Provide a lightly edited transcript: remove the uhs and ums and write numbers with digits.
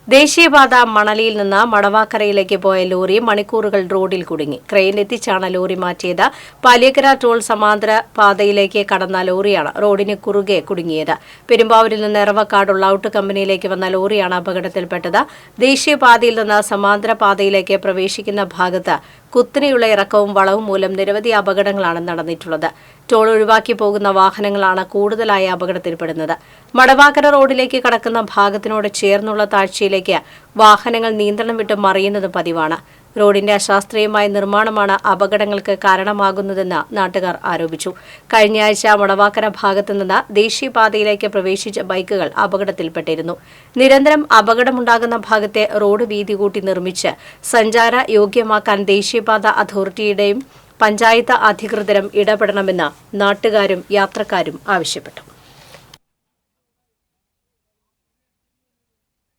ദേശീയപാത മണലിയിൽ നിന്ന് മടവാക്കരയിലേക്ക് പോയ ലോറി മണിക്കൂറുകൾ റോഡിൽ കുടുങ്ങി. ക്രെയിനിലെത്തിച്ചാണ് ലോറി മാറ്റിയത്. പാലിയക്കര ടോൾ സമാന്തര പാതയിലേക്ക് കടന്ന ലോറിയാണ് റോഡിന് കുറുകെ കുടുങ്ങിയത്. പെരുമ്പാവൂരിൽ നിന്ന് എറവക്കാടുള്ള ഔട്ട് കമ്പനിയിലേക്ക് വന്ന ലോറിയാണ് അപകടത്തിൽപ്പെട്ടത്. ദേശീയപാതയിൽ നിന്ന് സമാന്തര പാതയിലേക്ക് പ്രവേശിക്കുന്ന ഭാഗത്ത് കുത്തനെയുള്ള ഇറക്കവും വളവും മൂലം നിരവധി അപകടങ്ങളാണ് നടന്നിട്ടുള്ളത്. ടോൾ ഒഴിവാക്കി പോകുന്ന വാഹനങ്ങളാണ് കൂടുതലായി അപകടത്തിൽപ്പെടുന്നത്. മടവാക്കര റോഡിലേക്ക് കടക്കുന്ന ഭാഗത്തിനോട് ചേർന്നുള്ള താഴ്ചയിലേക്ക് വാഹനങ്ങൾ നിയന്ത്രണം വിട്ട് മറിയുന്നത് പതിവാണ്. റോഡിന്റെ അശാസ്ത്രീയമായ നിർമ്മാണമാണ് അപകടങ്ങൾക്ക് കാരണമാകുന്നതെന്ന് നാട്ടുകാർ ആരോപിച്ചു. കഴിഞ്ഞയാഴ്ച മടവാക്കര ഭാഗത്തു നിന്ന് ദേശീയപാതയിലേക്ക് പ്രവേശിച്ച ബൈക്കുകൾ അപകടത്തിൽപ്പെട്ടിരുന്നു. നിരന്തരം അപകടമുണ്ടാകുന്ന ഭാഗത്തെ റോഡ് വീതി കൂട്ടി നിർമ്മിച്ച് സഞ്ചാര യോഗ്യമാക്കാൻ ദേശീയപാത അതോറിറ്റിയുടെയും പഞ്ചായത്ത് അധികൃതരും ഇടപെടണമെന്ന് നാട്ടുകാരും യാത്രക്കാരും ആവശ്യപ്പെട്ടു.